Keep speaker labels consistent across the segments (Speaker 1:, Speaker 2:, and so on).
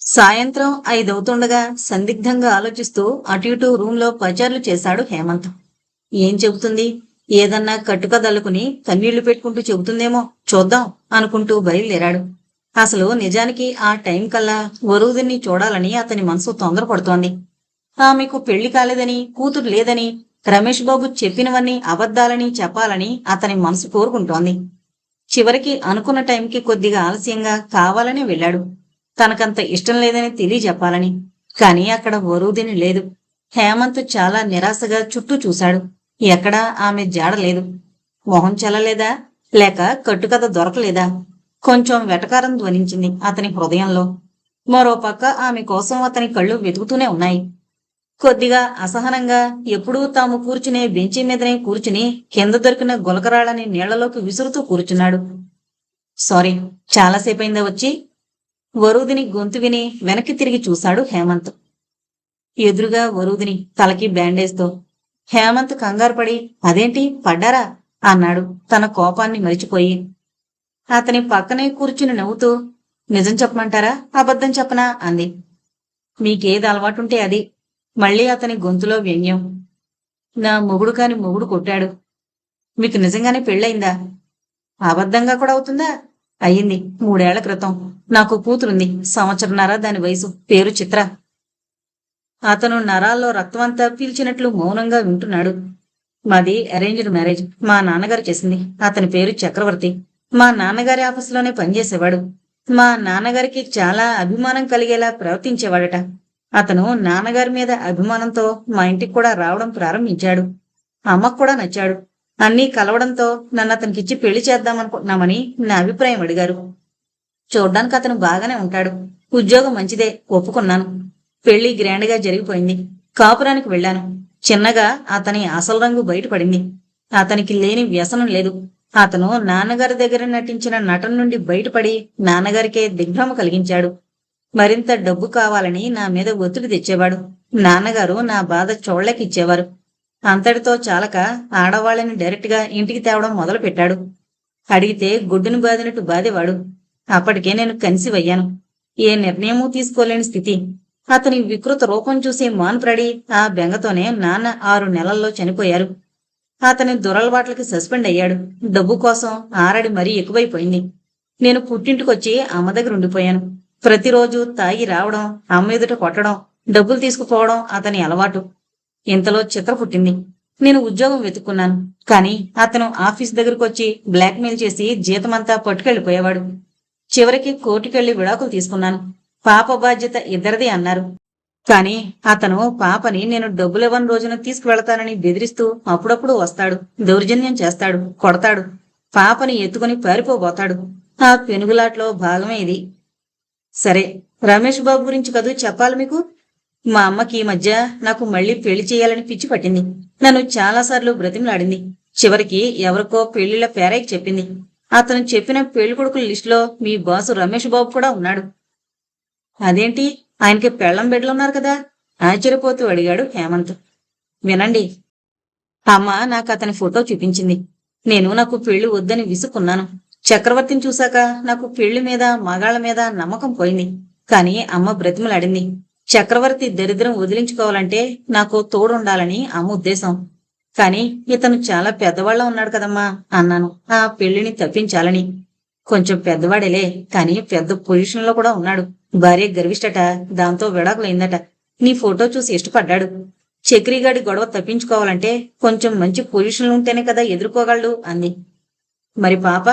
Speaker 1: సాయంత్రం 5 అవుతుండగా సందిగ్ధంగా ఆలోచిస్తూ అటు ఇటు రూంలో పచార్లు చేశాడు హేమంత్. ఏం చెబుతుంది? ఏదన్నా కట్టుకదల్లుకుని కన్నీళ్లు పెట్టుకుంటూ చెబుతుందేమో చూద్దాం అనుకుంటూ బయలుదేరాడు. అసలు నిజానికి ఆ టైం కల్లా వరూధిని చూడాలని అతని మనసు తొందరపడుతోంది. ఆమెకు పెళ్లి కాలేదని, కూతురు లేదని, రమేష్ బాబు చెప్పినవన్నీ అబద్ధాలని చెప్పాలని అతని మనసు కోరుకుంటోంది. చివరికి అనుకున్న టైంకి కొద్దిగా ఆలస్యంగా కావాలని వెళ్ళాడు. తనకంత ఇష్టం లేదని తెలియజెప్పాలని. కాని అక్కడ వరూధిని లేదు. హేమంత్ చాలా నిరాశగా చుట్టూ చూశాడు. ఎక్కడా ఆమె జాడ లేదు. మొహం చెల్లలేదా? లేక కట్టుకథ దొరకలేదా? కొంచెం వెటకారం ధ్వనించింది అతని హృదయంలో. మరోపక్క ఆమె కోసం అతని కళ్ళు వెతుకుతూనే ఉన్నాయి. కొద్దిగా అసహనంగా ఎప్పుడూ తాము కూర్చునే బెంచి మీదనే కూర్చుని కింద దొరికిన గులకరాళ్ళని నీళ్లలోకి విసురుతూ కూర్చున్నాడు. సారీ, చాలాసేపైందా వచ్చి? వరూధిని గొంతు విని వెనక్కి తిరిగి చూశాడు హేమంత్. ఎదురుగా వరూధిని, తలకి బ్యాండేజ్తో. హేమంత్ కంగారుపడి అదేంటి పడ్డారా అన్నాడు తన కోపాన్ని మరిచిపోయి. అతని పక్కనే కూర్చుని నవ్వుతూ నిజం చెప్పమంటారా, అబద్ధం చెప్పనా అంది. మీకేది అలవాటుంటే అది. మళ్ళీ అతని గొంతులో వ్యంగ్యం. నా మొగుడు కాని మొగుడు కొట్టాడు. మీకు నిజంగానే పెళ్ళయిందా? అబద్ధంగా కూడా అవుతుందా? అయ్యింది 3 ఏళ్ల క్రితం. నాకు కూతురుంది, సంవత్సరన్నర దాని వయసు. పేరు చిత్ర. అతను నరాల్లో రక్తమంతా పీల్చినట్లు మౌనంగా వింటున్నాడు. మాది అరేంజ్డ్ మ్యారేజ్. మా నాన్నగారు చేసింది. అతని పేరు చక్రవర్తి. మా నాన్నగారి ఆఫీసులోనే పనిచేసేవాడు. మా నాన్నగారికి చాలా అభిమానం కలిగేలా ప్రవర్తించేవాడట. అతను నాన్నగారి మీద అభిమానంతో మా ఇంటికి కూడా రావడం ప్రారంభించాడు. అమ్మకు కూడా నచ్చాడు. అన్నీ కలవడంతో నన్ను అతనికిచ్చి పెళ్లి చేద్దామనుకుంటున్నామని నా అభిప్రాయం అడిగారు. చూడ్డానికి అతను బాగానే ఉంటాడు. ఉద్యోగం మంచిదే, ఒప్పుకున్నాను. పెళ్లి గ్రాండ్గా జరిగిపోయింది. కాపురానికి వెళ్ళాను. చిన్నగా అతని అసలు రంగు బయటపడింది. అతనికి లేని వ్యసనం లేదు. అతను నాన్నగారి దగ్గర నటించిన నటన నుండి బయటపడి నాన్నగారికే దిగ్భ్రమ కలిగించాడు. మరింత డబ్బు కావాలని నా మీద ఒత్తిడి తెచ్చేవాడు. నాన్నగారు నా బాధ చూడలేకిచ్చేవారు. అంతటితో చాలక ఆడవాళ్ళని డైరెక్ట్గా ఇంటికి తేవడం మొదలుపెట్టాడు. అడిగితే గుడ్డును బాదినట్టు బాదేవాడు. అప్పటికే నేను కన్సీవ్ అయ్యాను. ఏ నిర్ణయమూ తీసుకోలేని స్థితి. అతని వికృత రూపం చూసి మాన్పడి ఆ బెంగతోనే నాన్న 6 నెలల్లో చనిపోయారు. అతని దురలవాట్లకి సస్పెండ్ అయ్యాడు. డబ్బు కోసం ఆరడి మరీ ఎక్కువైపోయింది. నేను పుట్టింటికొచ్చి అమ్మ దగ్గర ఉండిపోయాను. ప్రతిరోజు తాగి రావడం, అమ్మ ఎదుట కొట్టడం, డబ్బులు తీసుకుపోవడం అతని అలవాటు. ఇంతలో చిత్ర పుట్టింది. నేను ఉద్యోగం వెతుక్కున్నాను. కాని అతను ఆఫీస్ దగ్గరకొచ్చి బ్లాక్మెయిల్ చేసి జీతమంతా పట్టుకెళ్లిపోయేవాడు. చివరికి కోర్టుకెళ్లి విడాకులు తీసుకున్నాను. పాప బాధ్యత ఇద్దరిది అన్నారు. కాని అతను పాపని నేను డబ్బులివ్వని రోజున తీసుకువెళతానని బెదిరిస్తూ అప్పుడప్పుడు వస్తాడు. దౌర్జన్యం చేస్తాడు, కొడతాడు. పాపని ఎత్తుకుని పారిపోబోతాడు. ఆ పెనుగులాట్లో భాగమే ఇది. సరే, రమేష్ బాబు గురించి కదూ చెప్పాలి మీకు. మా అమ్మకి ఈ మధ్య నాకు మళ్లీ పెళ్లి చేయాలని పిచ్చి పట్టింది. నన్ను చాలాసార్లు బ్రతిమలాడింది. చివరికి ఎవరికో పెళ్లిళ్ల పేరాయికి చెప్పింది. అతను చెప్పిన పెళ్లి కొడుకుల లిస్టులో మీ బాసు రమేష్ బాబు కూడా ఉన్నాడు. అదేంటి, ఆయనకి పెళ్లం బిడ్డలున్నారు కదా? ఆశ్చర్యపోతూ అడిగాడు హేమంత్. వినండి. అమ్మ నాకు అతని ఫోటో చూపించింది. నాకు పెళ్లి వద్దని విసుక్కున్నాను. చక్రవర్తిని చూశాక నాకు పెళ్లి మీద, మగాళ్ల మీద నమ్మకం పోయింది. కాని అమ్మ బ్రతిమలాడింది. చక్రవర్తి దరిద్రం వదిలించుకోవాలంటే నాకు తోడుండాలని అమ్మ ఉద్దేశం. కాని ఇతను చాలా పెద్దవాళ్ళ ఉన్నాడు కదమ్మా అన్నాను. ఆ పెళ్లిని తప్పించాలని. కొంచెం పెద్దవాడేలే, కాని పెద్ద పొజిషన్లో కూడా ఉన్నాడు. భార్య గర్విష్టట, దాంతో విడాకులైందట. నీ ఫోటో చూసి ఇష్టపడ్డాడు. చక్రిగాడి గొడవ తప్పించుకోవాలంటే కొంచెం మంచి పొజిషన్లు ఉంటేనే కదా ఎదుర్కోగలడు అంది. మరి పాప?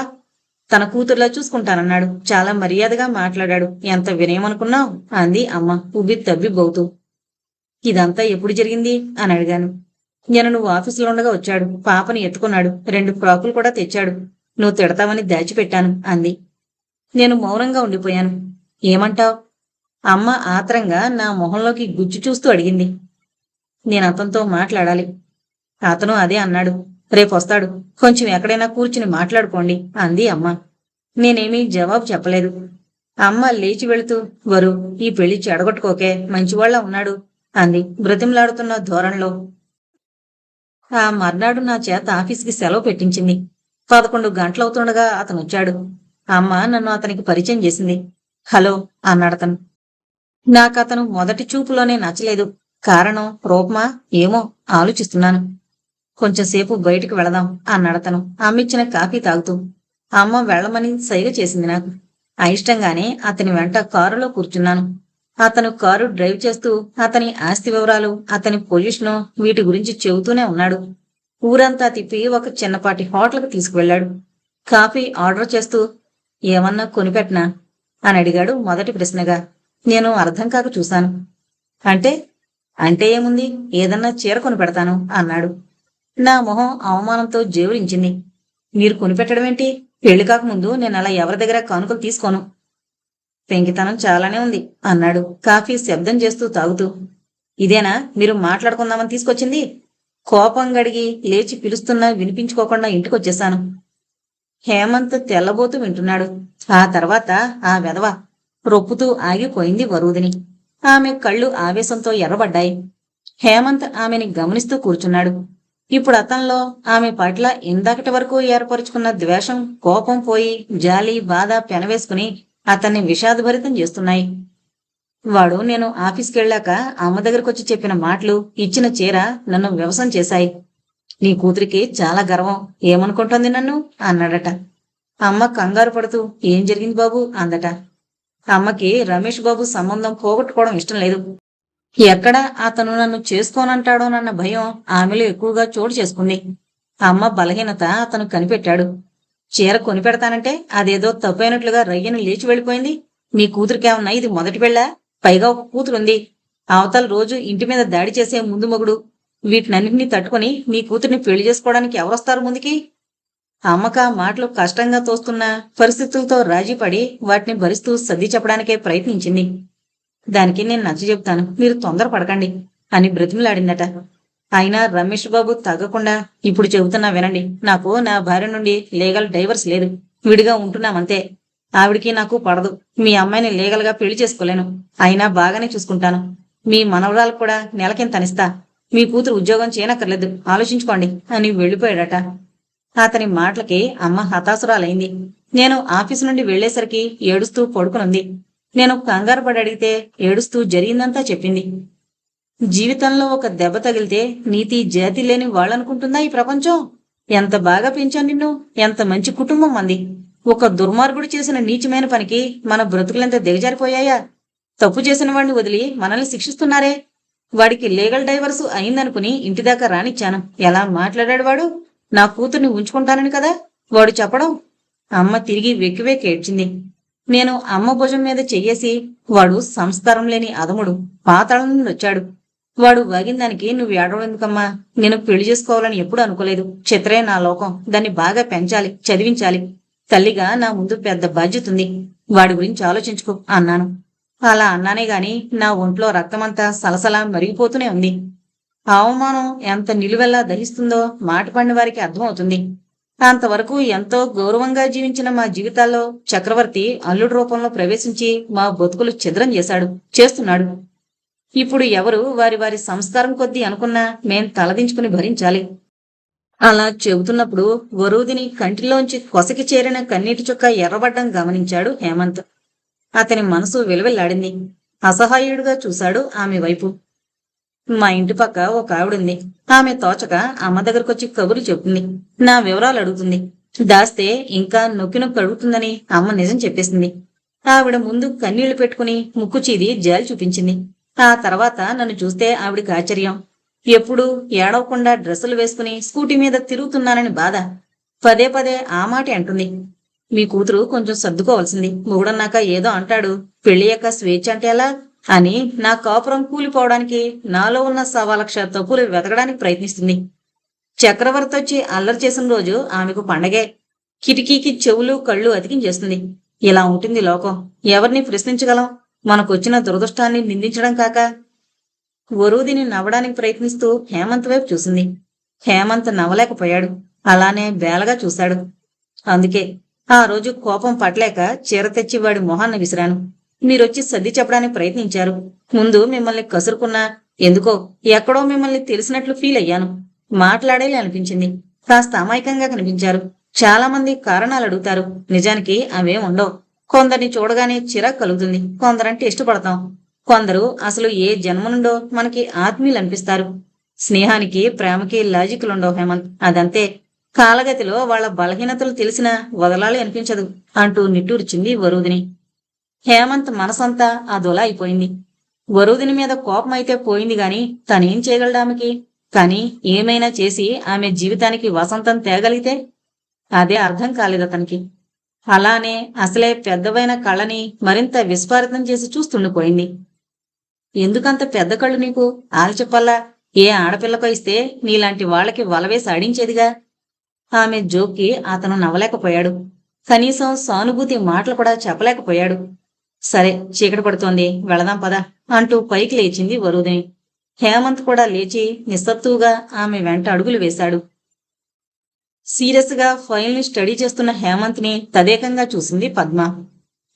Speaker 1: తన కూతుర్లా చూసుకుంటానన్నాడు. చాలా మర్యాదగా మాట్లాడాడు. ఎంత వినయమనుకున్నావు అంది అమ్మ ఉబ్బి తవ్వి బోతూ. ఇదంతా ఎప్పుడు జరిగింది అని అడిగాను. నువ్వు ఆఫీసులో ఉండగా వచ్చాడు. పాపని ఎత్తుకున్నాడు. 2 ఫ్రాకులు కూడా తెచ్చాడు. నువ్వు తిడతావని దాచిపెట్టాను అంది. నేను మౌనంగా ఉండిపోయాను. ఏమంటావ్? అమ్మ ఆత్రంగా నా మొహంలోకి గుచ్చి చూస్తూ అడిగింది. నేను అతనితో మాట్లాడాలి. అతను అదే అన్నాడు. రేపొస్తాడు. కొంచెం ఎక్కడైనా కూర్చుని మాట్లాడుకోండి అంది అమ్మ. నేనేమీ జవాబు చెప్పలేదు. అమ్మ లేచి వెళుతూ వరు, ఈ పెళ్లి చెడగొట్టుకోకే, మంచివాళ్లా ఉన్నాడు అంది బ్రతిమలాడుతున్న ధోరణిలో. ఆ మర్నాడు నా చేత ఆఫీస్కి సెలవు పెట్టించింది. 11 గంటలవుతుండగా అతను వచ్చాడు. అమ్మ నన్ను అతనికి పరిచయం చేసింది. హలో అన్నాడతను. నాకతను మొదటి చూపులోనే నచ్చలేదు. కారణం రూపమా ఏమో ఆలోచిస్తున్నాను. కొంచెంసేపు బయటికి వెళదాం అన్నాడతను అమ్మిచ్చిన కాఫీ తాగుతూ. అమ్మ వెళ్ళమని సైగ చేసింది నాకు. అయిష్టంగానే అతని వెంట కారులో కూర్చున్నాను. అతను కారు డ్రైవ్ చేస్తూ అతని ఆస్తి వివరాలు, అతని పొజిషను వీటి గురించి చెబుతూనే ఉన్నాడు. ఊరంతా తిప్పి ఒక చిన్నపాటి హోటల్కి తీసుకువెళ్ళాడు. కాఫీ ఆర్డర్ చేస్తూ ఏమన్నా కొనిపెట్నా అని అడిగాడు మొదటి ప్రశ్నగా. నేను అర్థం కాక చూశాను. అంటే అంటే ఏముంది, ఏదన్నా చీర కొనిపెడతాను అన్నాడు. నా మొహం అవమానంతో జేవురించింది. మీరు కొనిపెట్టడమేంటి? పెళ్లి కాకముందు నేను అలా ఎవరి దగ్గర కానుకలు తీసుకోను. పెంకితనం చాలానే ఉంది అన్నాడు కాఫీ శబ్దం చేస్తూ తాగుతూ. ఇదేనా మీరు మాట్లాడుకుందామని తీసుకొచ్చింది? కోపం గడిగి లేచి పిలుస్తున్నా వినిపించుకోకుండా ఇంటికొచ్చేశాను. హేమంత్ తెల్లబోతూ వింటున్నాడు. ఆ తర్వాత ఆ వెధవ రొప్పుతూ ఆగిపోయింది వరూదిని. ఆమె కళ్ళు ఆవేశంతో ఎర్రబడ్డాయి. హేమంత్ ఆమెని గమనిస్తూ కూర్చున్నాడు. ఇప్పుడు అతనిలో ఆమె పట్ల ఇందాకటి వరకు ఏర్పరుచుకున్న ద్వేషం, కోపం పోయి జాలి, బాధ పెనవేసుకుని అతన్ని విషాదభరితం చేస్తున్నాయి. వాడు నేను ఆఫీస్కెళ్ళాక అమ్మ దగ్గరకొచ్చి చెప్పిన మాటలు, ఇచ్చిన చీర నన్ను వ్యవసం చేశాయి. నీ కూతురికి చాలా గర్వం, ఏమనుకుంటోంది నన్ను అన్నాడట. అమ్మ కంగారు పడుతూ ఏం జరిగింది బాబు అందట. అమ్మకి రమేష్ బాబు సంబంధం పోగొట్టుకోవడం ఇష్టం లేదు. ఎక్కడ అతను నన్ను చేసుకోనంటాడోనన్న భయం ఆమెలో ఎక్కువగా చోటు చేసుకుంది. అమ్మ బలహీనత అతను కనిపెట్టాడు. చీర కొనిపెడతానంటే అదేదో తప్పైనట్లుగా రయ్యని లేచి వెళ్ళిపోయింది. నీ కూతురికేమన్నా ఇది మొదటి పెళ్ళా? పైగా ఒక కూతురుంది. అవతల రోజు ఇంటి మీద దాడి చేసే ముందు మొగుడు. వీటినన్నింటినీ తట్టుకుని నీ కూతుర్ని పెళ్లి చేసుకోవడానికి ఎవరొస్తారు ముందుకి? అమ్మక మాటలు కష్టంగా తోస్తున్న పరిస్థితులతో రాజీపడి వాటిని భరిస్తూ సర్ది చెప్పడానికే ప్రయత్నించింది. దానికి నేను నచ్చజెప్తాను, మీరు తొందరపడకండి అని బ్రతిమలాడిందట. అయినా రమేష్ బాబు తగ్గకుండా ఇప్పుడు చెబుతున్నా వినండి. నాకు నా భార్య నుండి లీగల్ డైవర్స్ లేదు. విడిగా ఉంటున్నామంతే. ఆవిడికి నాకు పడదు. మీ అమ్మాయిని లీగల్గా పెళ్లి చేసుకోలేను. అయినా బాగానే చూసుకుంటాను. మీ మనవరాలకు కూడా నెలకింతనిస్తా. మీ కూతురు ఉద్యోగం చేయనక్కర్లేదు, ఆలోచించుకోండి అని వెళ్ళిపోయాడట. అతని మాటలకి అమ్మ హతాసురాలైంది. నేను ఆఫీసు నుండి వెళ్లేసరికి ఏడుస్తూ పడుకునుంది. నేను కంగారు పడి అడిగితే ఏడుస్తూ జరిగిందంతా చెప్పింది. జీవితంలో ఒక దెబ్బ తగిలితే నీతి జాతి లేని వాళ్ళనుకుంటుందా ఈ ప్రపంచం? ఎంత బాగా పెంచాను నిన్ను, ఎంత మంచి కుటుంబం మంది. ఒక దుర్మార్గుడు చేసిన నీచమైన పనికి మన బ్రతుకులెంత దిగజారిపోయాయా? తప్పు చేసిన వాడిని వదిలి మనల్ని శిక్షిస్తున్నారే. వాడికి లీగల్ డైవర్స్ అయిందనుకుని ఇంటిదాకా రానిచ్చాను. ఎలా మాట్లాడాడు వాడు? నా కూతుర్ని ఉంచుకుంటానని కదా వాడు చెప్పడం. అమ్మ తిరిగి వెక్కి ఏడ్చింది. నేను అమ్మ భుజం మీద చెయ్యేసి, వాడు సంస్కారం లేని అదముడు, పాతాళం నుండి వచ్చాడు. వాడు వాగిందానికి నువ్వు ఏడవడం ఎందుకమ్మా? నేను పెళ్లి చేసుకోవాలని ఎప్పుడు అనుకోలేదు. చిత్రే నా లోకం. దాన్ని బాగా పెంచాలి, చదివించాలి. తల్లిగా నా ముందు పెద్ద బాధ్యత ఉంది. వాడి గురించి ఆలోచించుకో అన్నాను. అలా అన్నానే గాని నా ఒంట్లో రక్తమంతా సలసలా మరిగిపోతూనే ఉంది. అవమానం ఎంత నిలువెల్లా దహిస్తుందో మాట పడిన వారికి అర్థమవుతుంది. అంతవరకు ఎంతో గౌరవంగా జీవించిన మా జీవితాల్లో చక్రవర్తి అల్లుడు రూపంలో ప్రవేశించి మా బతుకులు ఛిద్రం చేస్తున్నాడు. ఇప్పుడు ఎవరు వారి వారి సంస్కారం కొద్దీ అనుకున్నా మేం తలదించుకుని భరించాలి. అలా చెబుతున్నప్పుడు వరూదిని కంటిలోంచి కొసకి చేరిన కన్నీటి చుక్క ఎర్రబడ్డం గమనించాడు హేమంత్. అతని మనసు విలవిల్లాడింది. అసహాయుడుగా చూశాడు ఆమె వైపు. మా ఇంటి పక్క ఒక ఆవిడుంది. ఆమె తోచక అమ్మ దగ్గరకొచ్చి కబుర్లు చెప్తుంది. నా వివరాలు అడుగుతుంది. దాస్తే ఇంకా నొక్కి నొక్కి అడుగుతుందని అమ్మ నిజం చెప్పేసింది. ఆవిడ ముందు కన్నీళ్లు పెట్టుకుని ముక్కు చీది జాలి చూపించింది. ఆ తర్వాత నన్ను చూస్తే ఆవిడికి ఆశ్చర్యం. ఎప్పుడూ ఏడవకుండా డ్రెస్సులు వేసుకుని స్కూటీ మీద తిరుగుతున్నానని బాధ. పదే పదే ఆ మాట అంటుంది. మీ కూతురు కొంచెం సర్దుకోవాల్సింది. మొగుడన్నాక ఏదో అంటాడు, పెళ్ళయ్యాక స్వేచ్ఛ అంటే ఎలా అని నా కాపురం కూలిపోవడానికి, నాలో ఉన్న 1,00,000 తప్పులు వెతకడానికి ప్రయత్నిస్తుంది. చక్రవర్తి వచ్చి అల్లరి చేసిన రోజు ఆమెకు పండగే. కిటికీకి చెవులు కళ్ళు అతికించేస్తుంది. ఇలా ఉంటుంది లోకం. ఎవరిని ప్రశ్నించగలం? మనకొచ్చిన దురదృష్టాన్ని నిందించడం కాక. వరూదిని నవ్వడానికి ప్రయత్నిస్తూ హేమంత్ వైపు చూసింది. హేమంత్ నవ్వలేకపోయాడు. అలానే బేలగా చూశాడు. అందుకే ఆ రోజు కోపం పట్టలేక చీర తెచ్చి వాడి మొహాన్ని విసిరాను. మీరొచ్చి సర్ది చెప్పడానికి ప్రయత్నించారు. ముందు మిమ్మల్ని కసురుకున్నా ఎందుకో ఎక్కడో మిమ్మల్ని తెలిసినట్లు ఫీల్ అయ్యాను. మాట్లాడేలా అనిపించింది. కాస్త అమాయకంగా కనిపించారు. చాలా మంది కారణాలు అడుగుతారు. నిజానికి అవేం ఉండవు. కొందరిని చూడగానే చిరాకు కలుగుతుంది. కొందరంటే ఇష్టపడతాం. కొందరు అసలు ఏ జన్మ నుండో మనకి ఆత్మీయులు అనిపిస్తారు. స్నేహానికి ప్రేమకి లాజిక్లుండవు హేమంత్, అదంతే. కాలగతిలో వాళ్ళ బలహీనతలు తెలిసినా వదలాలి అనిపించదు అంటూ నిట్టూర్చింది వరూధిని. హేమంత్ మనసంతా అదోలా అయిపోయింది. వరూధిని మీద కోపమైతే పోయింది గాని తనేం చేయగలడామెకి? కాని ఏమైనా చేసి ఆమె జీవితానికి వసంతం తేగలిగితే? అదే అర్థం కాలేదతనికి. అలానే అసలే పెద్దవైన కళ్ళని మరింత విస్ఫారితం చేసి చూస్తుండిపోయింది. ఎందుకంత పెద్ద కళ్ళు నీకు? ఆల్చిప్పల్లా ఏ ఆడపిల్లకో ఇస్తే నీలాంటి వాళ్ళకి వలవేసి ఆడించేదిగా. ఆమె జోక్కి అతను నవ్వలేకపోయాడు. కనీసం సానుభూతి మాటలు కూడా చెప్పలేకపోయాడు. సరే, చీకటి పడుతోంది, వెళదాం పద అంటూ పైకి లేచింది వరూధిని. హేమంత్ కూడా లేచి నిస్సత్తువుగా ఆమె వెంట అడుగులు వేశాడు. సీరియస్ గా ఫైల్ని స్టడీ చేస్తున్న హేమంత్ని తదేకంగా చూసింది పద్మ.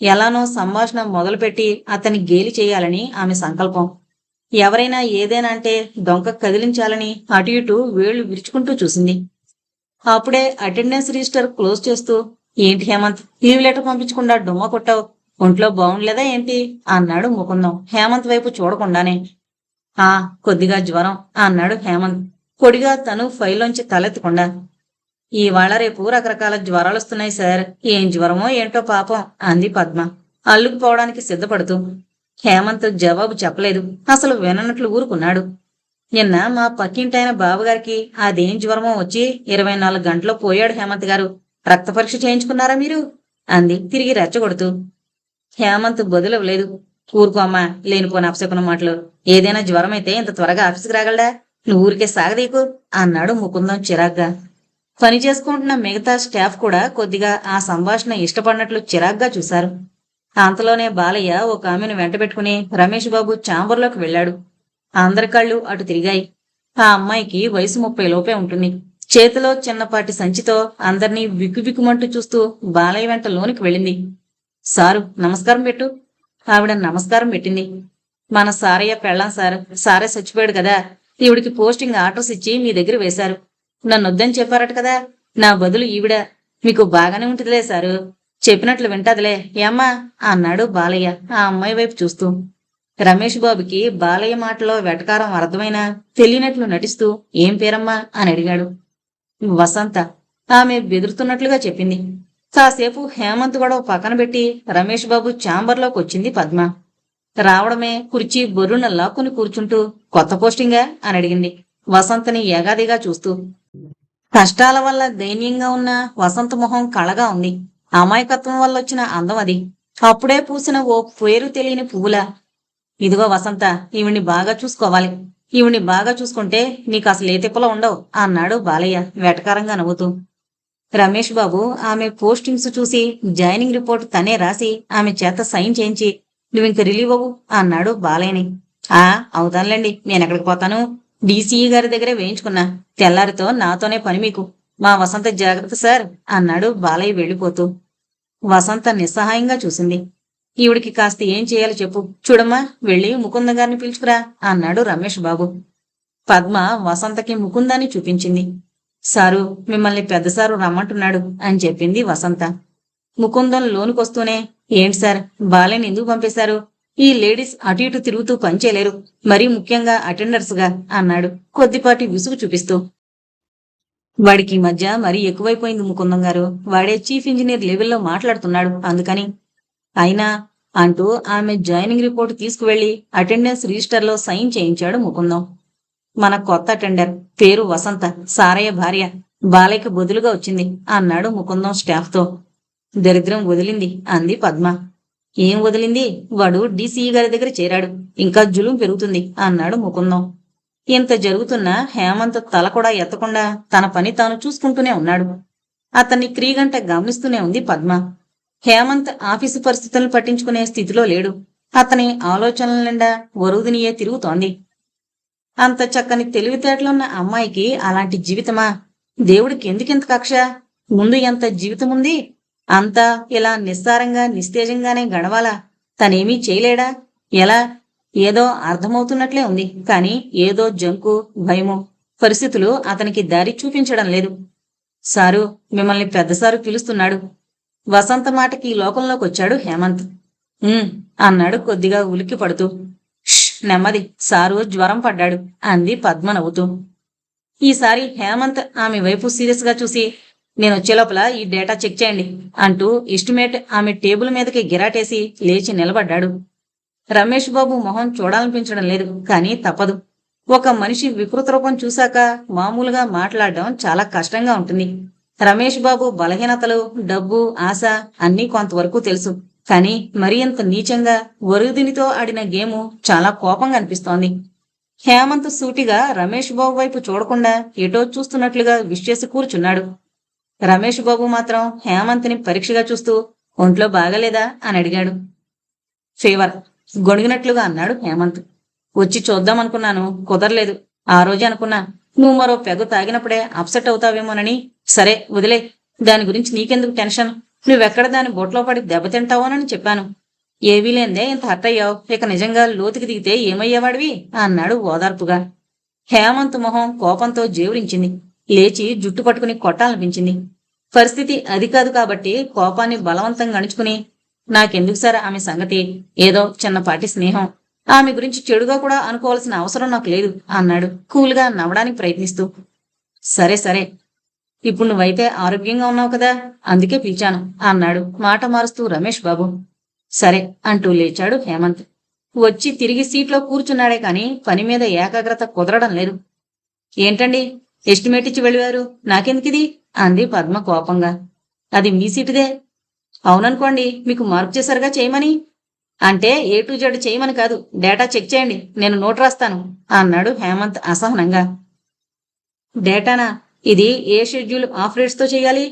Speaker 1: ఎలానో సంభాషణ మొదలుపెట్టి అతన్ని గేలి చేయాలని ఆమె సంకల్పం. ఎవరైనా ఏదైనా అంటే డొంక కదిలించాలని అటు ఇటు వేళ్లు విరుచుకుంటూ చూసింది. అప్పుడే అటెండెన్స్ రిజిస్టర్ క్లోజ్ చేస్తూ, ఏంటి హేమంత్, లీవ్ లెటర్ పంపించకుండా డుమ్మ కొట్టావు? ఒంట్లో బాగుండలేదా ఏంటి అన్నాడు ముకుందం హేమంత్ వైపు చూడకుండానే. ఆ, కొద్దిగా జ్వరం అన్నాడు హేమంత్ పొడిగా తను ఫైల్లోంచి తలెత్తకుండా. ఇవాళ రేపు రకరకాల జ్వరాలొస్తున్నాయి సార్, ఏం జ్వరమో ఏంటో పాపం అంది పద్మ అల్లుకుపోవడానికి సిద్ధపడుతూ. హేమంత్ జవాబు చెప్పలేదు, అసలు విననట్లు ఊరుకున్నాడు. నిన్న మా పక్కింటైన బావగారికి అదేం జ్వరమో వచ్చి 24 గంటల్లో పోయాడు హేమంత్ గారు. రక్త పరీక్ష చేయించుకున్నారా మీరు అంది తిరిగి రెచ్చగొడుతూ. హేమంత్ బదులివ్వలేదు. ఊరుకో అమ్మా, లేనిపోని అపశకున మాటలు. ఏదైనా జ్వరమైతే ఇంత త్వరగా ఆఫీసుకు రాగలడా? నువ్వు ఊరికే సాగదీకు అన్నాడు ముకుందం చిరాగ్గా. పని చేసుకుంటున్న మిగతా స్టాఫ్ కూడా కొద్దిగా ఆ సంభాషణ ఇష్టపడినట్లు చిరాగ్గా చూశారు. అంతలోనే బాలయ్య ఒక ఆమెను వెంటబెట్టుకుని రమేష్ బాబు ఛాంబర్లోకి వెళ్ళాడు. అందరి కళ్ళు అటు తిరిగాయి. ఆ అమ్మాయికి వయసు 30 లోపే ఉంటుంది. చేతిలో చిన్నపాటి సంచితో అందర్నీ బిక్కుబిక్కుమంటూ చూస్తూ బాలయ్య వెంట లోనికి వెళ్ళింది. సారు, నమస్కారం పెట్టు. ఆవిడ నమస్కారం పెట్టింది. మన సారయ్య పెళ్ళాం సార్, సారే చచ్చిపోయాడు కదా, ఈవిడికి పోస్టింగ్ ఆర్డర్స్ ఇచ్చి మీ దగ్గర వేశారు. నన్నొద్దని చెప్పారట కదా, నా బదులు ఈవిడ. మీకు బాగానే ఉంటుందిలే సారు, చెప్పినట్లు వింటదిలే ఏమ్మా అన్నాడు బాలయ్య ఆ అమ్మాయి వైపు చూస్తూ. రమేష్ బాబుకి బాలయ్య మాటలో వెటకారం అర్థమైనా తెలియనట్లు నటిస్తూ ఏం పేరమ్మా అని అడిగాడు. వసంత, ఆమె బెదురుతున్నట్లుగా చెప్పింది. కాసేపు హేమంత్ గొడవ పక్కన పెట్టి రమేష్ బాబు ఛాంబర్లోకి వచ్చింది పద్మ. రావడమే కుర్చీ బొర్రున లాక్కుని కూర్చుంటూ కొత్త పోస్టింగా అని అడిగింది వసంతని ఏగాదిగా చూస్తూ. కష్టాల వల్ల దైన్యంగా ఉన్న వసంత మొహం కళగా ఉంది. అమాయకత్వం వల్ల వచ్చిన అందం అది. అప్పుడే పూసిన ఓ పేరు తెలియని పువ్వులా. ఇదిగో వసంత, ఈవిడ్ని బాగా చూసుకోవాలి. ఈవిడ్ని బాగా చూసుకుంటే నీకు అసలు ఏ తిప్పలో ఉండవు అన్నాడు బాలయ్య వెటకారంగా నవ్వుతూ. రమేష్ బాబు ఆమె పోస్టింగ్స్ చూసి జాయినింగ్ రిపోర్ట్ తనే రాసి ఆమె చేత సైన్ చేయించి నువ్వింక రిలీవ్ అవ్వు అన్నాడు బాలయ్యని. అవుతానులేండి, నేనెక్కడికి పోతాను, డీసీఈ గారి దగ్గరే వేయించుకున్నా. తెల్లారితో నాతోనే పని మీకు. మా వసంత జాగ్రత్త సార్ అన్నాడు బాలయ్య వెళ్ళిపోతూ. వసంత నిస్సహాయంగా చూసింది. ఈవిడికి కాస్త ఏం చేయాలో చెప్పు. చూడమ్మా, వెళ్ళి ముకుంద గారిని పిలుచుకురా అన్నాడు రమేష్ బాబు. పద్మ వసంతకి ముకుందాన్ని చూపించింది. సారు, మిమ్మల్ని పెద్దసారు రమ్మంటున్నాడు అని చెప్పింది వసంత. ముకుందం లోనుకొస్తూనే, ఏంటి సార్, బాలయ్యని ఎందుకు పంపేశారు? ఈ లేడీస్ అటు ఇటు తిరుగుతూ పనిచేయలేరు, మరీ ముఖ్యంగా అటెండర్స్ గా అన్నాడు కొద్దిపాటి విసుగు చూపిస్తూ. వాడికి ఈ మధ్య మరీ ఎక్కువైపోయింది ముకుందం గారు, వాడే చీఫ్ ఇంజనీర్ లెవెల్లో మాట్లాడుతున్నాడు అందుకని. అయినా అంటూ ఆమె జాయినింగ్ రిపోర్ట్ తీసుకువెళ్లి అటెండెన్స్ రిజిస్టర్లో సైన్ చేయించాడు ముకుందం. మన కొత్త అటెండర్ పేరు వసంత, సారయ్య భార్య, బాలయ్యకి బదులుగా వచ్చింది అన్నాడు ముకుందం స్టాఫ్తో. దరిద్రం వదిలింది అంది పద్మ. ఏం వదిలింది? వాడు డీసీఈ గారి దగ్గర చేరాడు, ఇంకా జులుం పెరుగుతుంది అన్నాడు ముకుందం. ఇంత జరుగుతున్నా హేమంత్ తల కూడా ఎత్తకుండా తన పని తాను చూసుకుంటూనే ఉన్నాడు. అతన్ని క్రీగంట గమనిస్తూనే ఉంది పద్మ. హేమంత్ ఆఫీసు పరిస్థితులను పట్టించుకునే స్థితిలో లేడు. అతని ఆలోచనల నిండా వరూధినియే తిరుగుతోంది. అంత చక్కని తెలివితేటలున్న అమ్మాయికి అలాంటి జీవితమా? దేవుడికి ఎందుకింత కక్ష? ముందు ఎంత జీవితముంది? అంతా ఇలా నిస్సారంగా నిస్తేజంగానే గడవాలా? తనేమీ చేయలేడా? ఎలా? ఏదో అర్థమవుతున్నట్లే ఉంది, కాని ఏదో జంకు భయమో పరిస్థితులు అతనికి దారి చూపించడం లేదు. సారు, మిమ్మల్ని పెద్దసారు పిలుస్తున్నాడు. వసంత మాటకి లోకంలోకి వచ్చాడు హేమంత్. అన్నాడు కొద్దిగా ఉలిక్కి పడుతూ. నెమ్మది, సారు జ్వరం పడ్డాడు అంది పద్మ నవ్వుతూ. ఈసారి హేమంత్ ఆమె వైపు సీరియస్ గా చూసి, నేను వచ్చే లోపల ఈ డేటా చెక్ చేయండి అంటూ ఎస్టిమేట్ ఆమె టేబుల్ మీదకి గిరాటేసి లేచి నిలబడ్డాడు. రమేష్ బాబు మొహం చూడాలనిపించడం లేదు, కానీ తప్పదు. ఒక మనిషి వికృత రూపం చూశాక మామూలుగా మాట్లాడడం చాలా కష్టంగా ఉంటుంది. రమేష్ బాబు బలహీనతలు, డబ్బు, ఆశ అన్నీ కొంతవరకు తెలుసు. కానీ మరీ అంత నీచంగా వరుదినితో ఆడిన గేము చాలా కోపంగా అనిపిస్తోంది. హేమంత్ సూటిగా రమేష్ బాబు వైపు చూడకుండా ఎటో చూస్తున్నట్లుగా విష్ చేసి కూర్చున్నాడు. రమేష్ బాబు మాత్రం హేమంత్ని పరీక్షగా చూస్తూ, ఒంట్లో బాగలేదా అని అడిగాడు. ఫీవర్, గొణిగినట్లుగా అన్నాడు హేమంత్. వచ్చి చూద్దామనుకున్నాను, కుదరలేదు. ఆ రోజే అనుకున్నా, నువ్వు మరో పెగ తాగినప్పుడే అప్సెట్ అవుతావేమోనని. సరే వదిలే, దాని గురించి నీకెందుకు టెన్షన్, నువ్వెక్కడ దాని బొట్లో పడి దెబ్బతింటావోనని చెప్పాను. ఏవీ లేందే ఇంత హర్ట్ అయ్యావు, ఇక నిజంగా లోతుకి దిగితే ఏమయ్యేవాడివి అన్నాడు ఓదార్పుగా. హేమంత్ మొహం కోపంతో జేవురించింది. లేచి జుట్టు పట్టుకుని కొట్టాలనిపించింది. పరిస్థితి అది కాదు కాబట్టి కోపాన్ని బలవంతంగా అణుచుకుని, నాకెందుకు సార్ ఆమె సంగతి, ఏదో చిన్నపాటి స్నేహం, ఆమె గురించి చెడుగా కూడా అనుకోవాల్సిన అవసరం నాకు లేదు అన్నాడు కూల్గా నవ్వడానికి ప్రయత్నిస్తూ. సరే సరే, ఇప్పుడు నువ్వైతే ఆరోగ్యంగా ఉన్నావు కదా, అందుకే పిలిచాను అన్నాడు మాట మారుస్తూ రమేష్ బాబు. సరే అంటూ లేచాడు హేమంత్. వచ్చి తిరిగి సీట్లో కూర్చున్నాడే కాని పని మీద ఏకాగ్రత కుదరడం లేదు. ఏంటండి, ఎస్టిమేట్ ఇచ్చి వెళ్ళివారు, నాకెందుకిది అంది పద్మ కోపంగా. అది మీ సీటుదే. అవుననుకోండి, మీకు మార్క్ చేశారుగా చేయమని. అంటే A to Z చేయమని కాదు, డేటా చెక్ చేయండి, నేను నోట్ రాస్తాను అన్నాడు హేమంత్ అసహనంగా. డేటానా? ఇది ఏ షెడ్యూల్ ఆఫ్ రేట్స్తో చేయాలి?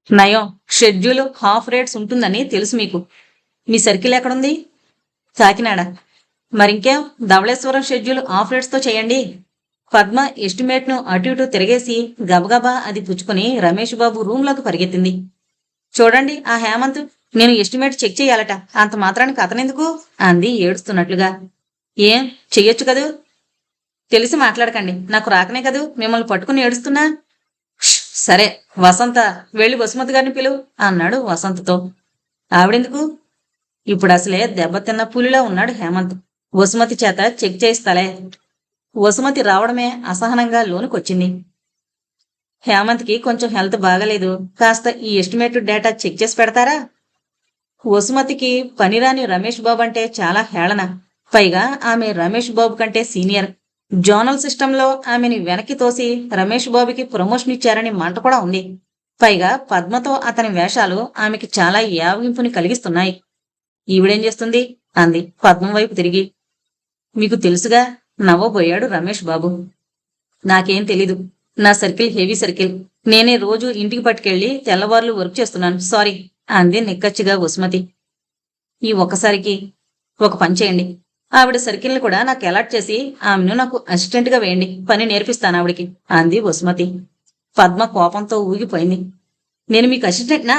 Speaker 1: నయం, షెడ్యూల్ హాఫ్ రేట్స్ ఉంటుందని తెలుసు మీకు. మీ సర్కిల్ ఎక్కడుంది? కాకినాడ. మరింకేం, ధవళేశ్వరం షెడ్యూల్ ఆఫ్ రేట్స్తో చేయండి. పద్మ ఎస్టిమేట్ను అటు ఇటు తిరిగేసి గబగబా అది పుచ్చుకుని రమేష్ బాబు రూంలోకి పరిగెత్తింది. చూడండి ఆ హేమంత్, నేను ఎస్టిమేట్ చెక్ చేయాలట, అంత మాత్రానికి అతనెందుకు అంది ఏడుస్తున్నట్లుగా. ఏం చెయ్యొచ్చు కదూ? తెలిసి మాట్లాడకండి, నాకు రాకనే కదూ మిమ్మల్ని పట్టుకుని ఏడుస్తున్నా. సరే వసంత, వెళ్ళి వసుమతి గారిని పిలువు అన్నాడు వసంతతో. ఆవిడెందుకు? ఇప్పుడు అసలే దెబ్బతిన్న పులిలా ఉన్నాడు హేమంత్. వసుమతి చేత చెక్ చేయిస్తాలే. వసుమతి రావడమే అసహనంగా లోనుకొచ్చింది. హేమంత్కి కొంచెం హెల్త్ బాగలేదు, కాస్త ఈ ఎస్టిమేట్ డేటా చెక్ చేసి పెడతారా? వసుమతికి పనిరాని రమేష్ బాబు అంటే చాలా హేళన. పైగా ఆమె రమేష్ బాబు కంటే సీనియర్. జోనల్ సిస్టంలో ఆమెని వెనక్కి తోసి రమేష్ బాబుకి ప్రమోషన్ ఇచ్చారని మంట కూడా ఉంది. పైగా పద్మతో అతని వేషాలు ఆమెకి చాలా యావింపుని కలిగిస్తున్నాయి. ఈవిడేం చేస్తుంది అంది పద్మ వైపు తిరిగి. మీకు తెలుసుగా నవ్వబోయాడు రమేష్ బాబు. నాకేం తెలీదు, నా సర్కిల్ హెవీ సర్కిల్, నేనే రోజు ఇంటికి పట్టుకెళ్ళి తెల్లవార్లు వర్క్ చేస్తున్నాను, సారీ అంది నిక్కచ్చిగా వసుమతి. ఈ ఒక్కసారికి ఒక పని చేయండి, ఆవిడ సర్కిల్ని కూడా నాకు అలాట్ చేసి ఆమెను నాకు అసిస్టెంట్గా వేయండి, పని నేర్పిస్తాను ఆవిడికి అంది వసుమతి. పద్మ కోపంతో ఊగిపోయింది. నేను మీకు అసిస్టెంట్నా?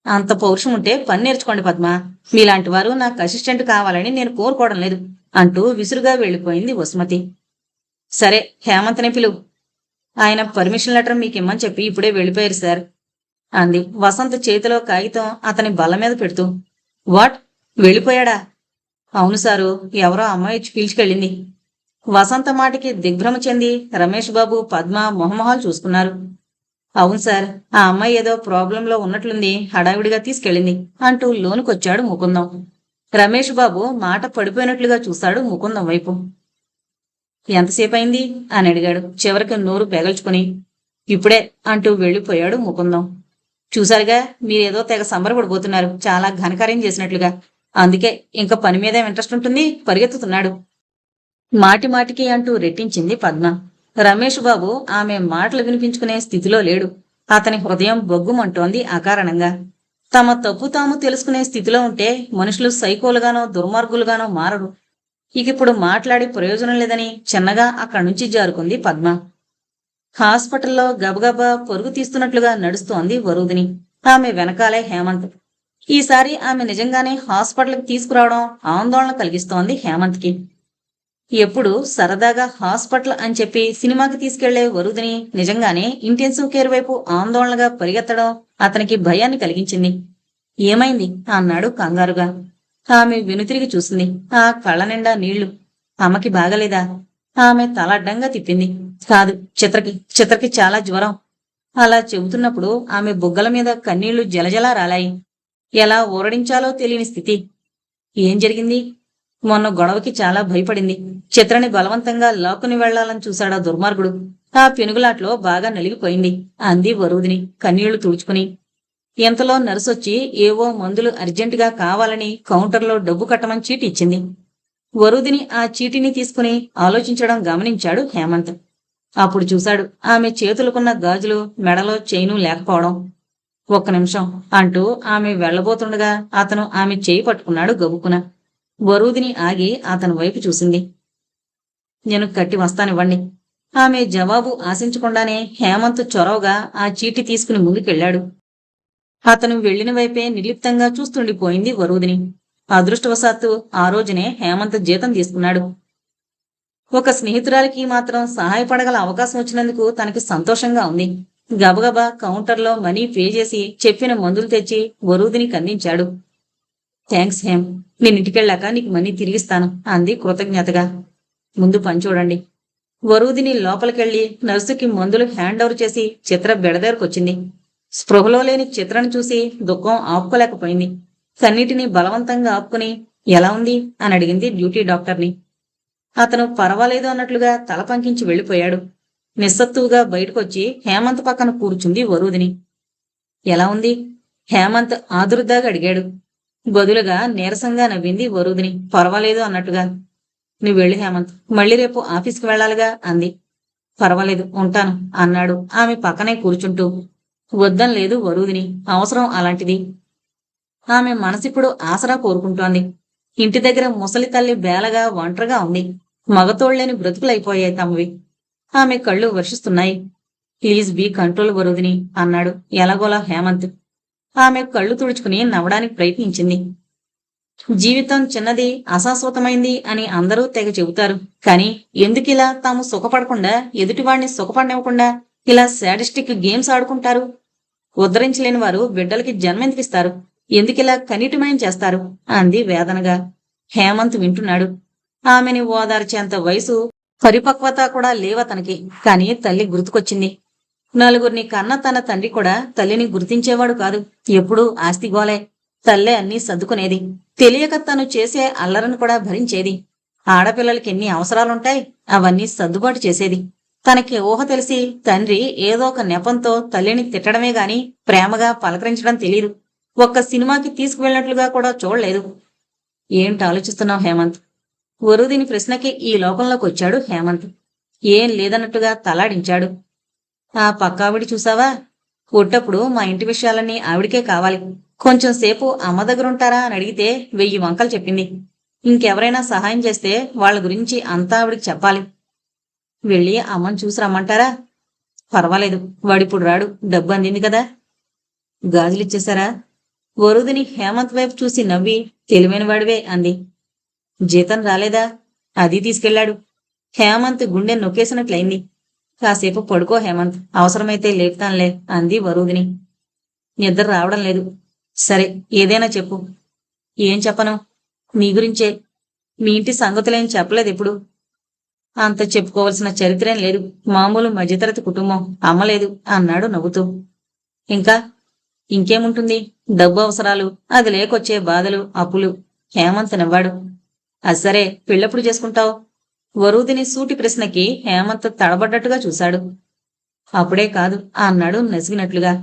Speaker 1: అంత పౌరుషం ఉంటే పని నేర్చుకోండి పద్మ, మీలాంటి వారు నాకు అసిస్టెంట్ కావాలని నేను కోరుకోవడం లేదు అంటూ విసురుగా వెళ్ళిపోయింది వసుమతి. సరే హేమంత్నే పిలువు, ఆయన పర్మిషన్ లెటర్ మీకు ఇమ్మని చెప్పి ఇప్పుడే వెళ్ళిపోయారు సార్ అంది వసంత్ చేతిలో కాగితం అతని బల్ల మీద పెడుతూ. వాట్, వెళ్ళిపోయాడా? అవును సారు, ఎవరో అమ్మాయి వచ్చి పిలిచుకెళ్ళింది. వసంత మాటికి దిగ్భ్రమ చెంది రమేష్ బాబు పద్మ మొహమొహాలు చూసుకున్నారు. అవును సార్, ఆ అమ్మాయి ఏదో ప్రాబ్లంలో ఉన్నట్లుంది, హడావిడిగా తీసుకెళ్ళింది అంటూ లోనుకొచ్చాడు ముకుందం. రమేష్ బాబు మాట పడిపోయినట్లుగా చూశాడు ముకుందం వైపు. ఎంతసేపు అయింది అని అడిగాడు చివరికి నోరు పెగల్చుకుని. ఇప్పుడే అంటూ వెళ్ళిపోయాడు ముకుందం. చూశారుగా, మీరేదో తెగ సంబరపడిపోతున్నారు, చాలా ఘనకార్యం చేసినట్లుగా. అందుకే ఇంకా పని మీదేం ఇంట్రెస్ట్ ఉంటుంది, పరిగెత్తుతున్నాడు. మాటి మాటికి అంటూ రెట్టించింది పద్మ. రమేష్ బాబు ఆమె మాటలు వినిపించుకునే స్థితిలో లేడు. అతని హృదయం బొగ్గుమంటోంది అకారణంగా. తమ తప్పు తాము తెలుసుకునే స్థితిలో ఉంటే మనుషులు సైకోలుగానో దుర్మార్గులుగానో మారరు. ఇకిప్పుడు మాట్లాడి ప్రయోజనం లేదని చిన్నగా అక్కడి నుంచి జారుకుంది పద్మ. హాస్పిటల్లో గబగబా పరుగు తీస్తున్నట్లుగా నడుస్తోంది వరుదిని. ఆమె వెనకాలే హేమంత్. ఈసారి ఆమె నిజంగానే హాస్పిటల్కి తీసుకురావడం ఆందోళన కలిగిస్తోంది హేమంత్కి. ఎప్పుడు సరదాగా హాస్పిటల్ అని చెప్పి సినిమాకి తీసుకెళ్లే వరుదిని నిజంగానే ఇంటెన్సివ్ కేర్ వైపు ఆందోళనగా పరిగెత్తడం అతనికి భయాన్ని కలిగించింది. ఏమైంది అన్నాడు కంగారుగా. ఆమె వెనుతిరిగి చూసింది. ఆ కళ్ళ నిండా నీళ్లు. అమ్మకి బాగలేదా? ఆమె తల అడ్డంగా తిప్పింది. కాదు, చిత్రకి చాలా జ్వరం. అలా చెబుతున్నప్పుడు ఆమె బుగ్గల మీద కన్నీళ్లు జలజలా రాలాయి. ఎలా ఊరడించాలో తెలియని స్థితి. ఏం జరిగింది? మొన్న గొడవకి చాలా భయపడింది. చిత్రని బలవంతంగా లాక్కుని వెళ్లాలని చూశాడా దుర్మార్గుడు. ఆ పెనుగులాట్లో బాగా నలిగిపోయింది అంది వరూదిని కన్నీళ్లు తుడుచుకుని. ఇంతలో నర్సొచ్చి ఏవో మందులు అర్జెంటుగా కావాలని కౌంటర్లో డబ్బు కట్టమని చీటి ఇచ్చింది. వరూదిని ఆ చీటిని తీసుకుని ఆలోచించడం గమనించాడు హేమంత్. అప్పుడు చూశాడు ఆమె చేతులకున్న గాజులు, మెడలో చైను లేకపోవడం. ఒక్క నిమిషం అంటూ ఆమె వెళ్లబోతుండగా అతను ఆమె చేయి పట్టుకున్నాడు గబుక్కున. వరూదిని ఆగి అతని వైపు చూసింది. నేను కట్టి వస్తానివ్వండి. ఆమె జవాబు ఆశించకుండానే హేమంత్ చొరవగా ఆ చీటి తీసుకుని ముందుకెళ్లాడు. అతను వెళ్లిన వైపే నిర్లిప్తంగా చూస్తుండిపోయింది వరూదిని. అదృష్టవశాత్తు ఆ రోజునే హేమంత్ జీతం తీసుకున్నాడు. ఒక స్నేహితురాలికి మాత్రం సహాయపడగల అవకాశం వచ్చినందుకు తనకి సంతోషంగా ఉంది. గబగబా కౌంటర్లో మనీ పే చేసి చెప్పిన మందులు తెచ్చి వరూదినికి అందించాడు. థ్యాంక్స్ హేమ్, నేనింటికెళ్ళాక నీకు మనీ తిరిగిస్తాను అంది కృతజ్ఞతగా. ముందు పని చూడండి. వరూదిని లోపలికెళ్లి నర్సుకి మందులు హ్యాండ్ ఓవర్ చేసి చిత్ర బెడదేరుకొచ్చింది. స్పృహలో లేని చిత్రను చూసి దుఃఖం ఆపుకోలేకపోయింది. కన్నీటిని బలవంతంగా ఆపుకుని ఎలా ఉంది అని అడిగింది డ్యూటీ డాక్టర్ని. అతను పర్వాలేదు అన్నట్లుగా తల పంకించి వెళ్లిపోయాడు. నిస్సత్తువుగా బయటకొచ్చి హేమంత్ పక్కన కూర్చుంది వరూదిని. ఎలా ఉంది? హేమంత్ ఆదుర్దాగా అడిగాడు. బదులుగా నీరసంగా నవ్వింది వరూదిని పర్వాలేదు అన్నట్టుగా. నువ్వు వెళ్ళు హేమంత్, మళ్ళీ రేపు ఆఫీస్కి వెళ్లాలిగా అంది. పర్వాలేదు, ఉంటాను అన్నాడు ఆమె పక్కనే కూర్చుంటూ. వద్దని లేదు వరూదిని, అవసరం అలాంటిది. ఆమె మనసిప్పుడు ఆసరా కోరుకుంటోంది. ఇంటి దగ్గర ముసలి తల్లి బేలగా ఒంటరిగా ఉంది. మగతోళ్లేని బ్రతుకులైపోయాయి తమవి. ఆమె కళ్ళు వర్షిస్తున్నాయి. ప్లీజ్ బీ కంట్రోల్ వరూదిని అన్నాడు ఎలాగోలా హేమంత్. ఆమె కళ్ళు తుడుచుకుని నవ్వడానికి ప్రయత్నించింది. జీవితం చిన్నది, అశాశ్వతమైంది అని అందరూ తెగ చెబుతారు. కాని ఎందుకిలా తాము సుఖపడకుండా ఎదుటివాణ్ణి సుఖపడనివ్వకుండా ఇలా శాడిస్టిక్ గేమ్స్ ఆడుకుంటారు? ఉద్ధరించలేని వారు బిడ్డలకి జన్మెందుకిస్తారు? ఎందుకిలా కనిటిమయం చేస్తారు అంది వేదనగా. హేమంత్ వింటున్నాడు. ఆమెని ఓదార్చేంత వయసు, పరిపక్వత కూడా లేవతనికి. కాని తల్లి గుర్తుకొచ్చింది. నలుగురిని కన్న తన తండ్రి కూడా తల్లిని గుర్తించేవాడు కాదు. ఎప్పుడూ ఆస్తిగోలే. తల్లే అన్నీ సర్దుకునేది. తెలియక తను చేసే అల్లరను కూడా భరించేది. ఆడపిల్లలకి ఎన్ని అవసరాలుంటాయి, అవన్నీ సర్దుబాటు చేసేది. తనకి ఊహ తెలిసి తండ్రి ఏదో ఒక నెపంతో తల్లిని తిట్టడమే గాని ప్రేమగా పలకరించడం తెలీదు. ఒక్క సినిమాకి తీసుకువెళ్ళినట్లుగా కూడా చూడలేదు. ఏంటి ఆలోచిస్తున్నావు హేమంత్? వరూదిని ప్రశ్నకి ఈ లోకంలోకి వచ్చాడు హేమంత్. ఏం లేదన్నట్టుగా తలాడించాడు. ఆ పక్కావిడి చూసావా? పుట్టప్పుడు మా ఇంటి విషయాలన్నీ ఆవిడికే కావాలి. కొంచెం సేపు అమ్మ దగ్గరుంటారా అని అడిగితే 1000 వంకలు చెప్పింది. ఇంకెవరైనా సహాయం చేస్తే వాళ్ళ గురించి అంతా ఆవిడికి చెప్పాలి. వెళ్ళి అమ్మని చూసి రమ్మంటారా? పర్వాలేదు, వాడిప్పుడు రాడు, డబ్బు అందింది కదా. గాజులిచ్చేశారా? వరూదిని హేమంత్ వైపు చూసి నవ్వి తెలివైన వాడివే అంది. జీతం రాలేదా? అది తీసుకెళ్లాడు. హేమంత్ గుండె నొక్కేసినట్లయింది. కాసేపు పడుకో హేమంత్, అవసరమైతే లేపుతానులే అంది వరూదిని. నిద్ర రావడం లేదు. సరే, ఏదైనా చెప్పు. ఏం చెప్పను? నీ గురించే. మీ ఇంటి సంగతులేం చెప్పలేదు ఎప్పుడు. అంత చెప్పుకోవలసిన చరిత్రేం లేదు. మామూలు మధ్యతరగతి కుటుంబం, అమ్మలేదు అన్నాడు నవ్వుతూ. ఇంకా ఇంకేముంటుంది? డబ్బు అవసరాలు, అది లేకొచ్చే బాధలు, అప్పులు. హేమంత్ నవ్వాడు. అది సరే, పెళ్ళెప్పుడు చేసుకుంటావు? వరూదిని సూటి ప్రశ్నకి హేమంత్ తడబడ్డట్టుగా చూశాడు. అప్పుడే కాదు అన్నాడు నసిగినట్లుగా.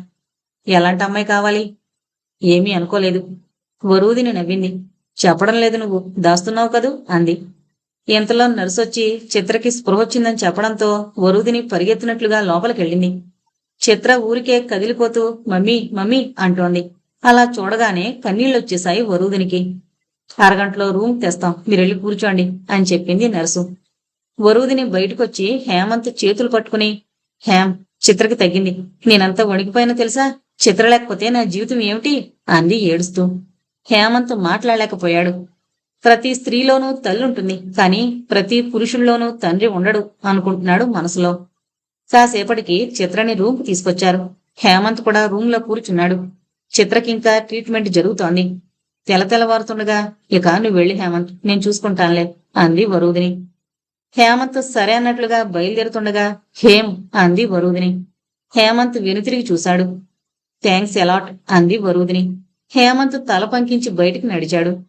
Speaker 1: ఎలాంటి అమ్మాయి కావాలి? ఏమీ అనుకోలేదు. వరూదిని నవ్వింది. చెప్పడం లేదు నువ్వు, దాస్తున్నావు కదూ అంది. ఇంతలో నర్సొచ్చి చిత్రకి స్పృహొచ్చిందని చెప్పడంతో వరూదిని పరిగెత్తినట్లుగా లోపలికెళ్ళింది. చిత్ర ఊరికే కదిలిపోతూ మమ్మీ మమ్మీ అంటోంది. అలా చూడగానే కన్నీళ్ళొచ్చేశాయి వరూదినికి. అరగంటలో రూమ్ తెస్తాం, మీరెళ్ళి కూర్చోండి అని చెప్పింది నర్సు. వరూదిని బయటకొచ్చి హేమంత్ చేతులు పట్టుకుని, హేమ్, చిత్రకి తగ్గింది. నేనంతా వణికిపోయినా తెలుసా? చిత్ర లేకపోతే నా జీవితం ఏమిటి అంది ఏడుస్తూ. హేమంత్ మాట్లాడలేకపోయాడు. ప్రతి స్త్రీలోనూ తల్లుంటుంది, కాని ప్రతి పురుషుల్లోనూ తండ్రి ఉండడు అనుకుంటున్నాడు మనసులో. కాసేపటికి చిత్రని రూమ్కి తీసుకొచ్చారు. హేమంత్ కూడా రూంలో కూర్చున్నాడు. చిత్రకింకా ట్రీట్మెంట్ జరుగుతోంది. తెల్లవారుతుండగా, ఇక నువ్వు వెళ్ళి హేమంత్, నేను చూసుకుంటానులే అంది వరూధిని. హేమంత్ సరే అన్నట్లుగా బయలుదేరుతుండగా హేం అంది వరూధిని. హేమంత్ వెనుతిరిగి చూశాడు. థ్యాంక్స్ ఎలాట్ అంది వరూధిని. హేమంత్ తల పంకించి బయటికి నడిచాడు.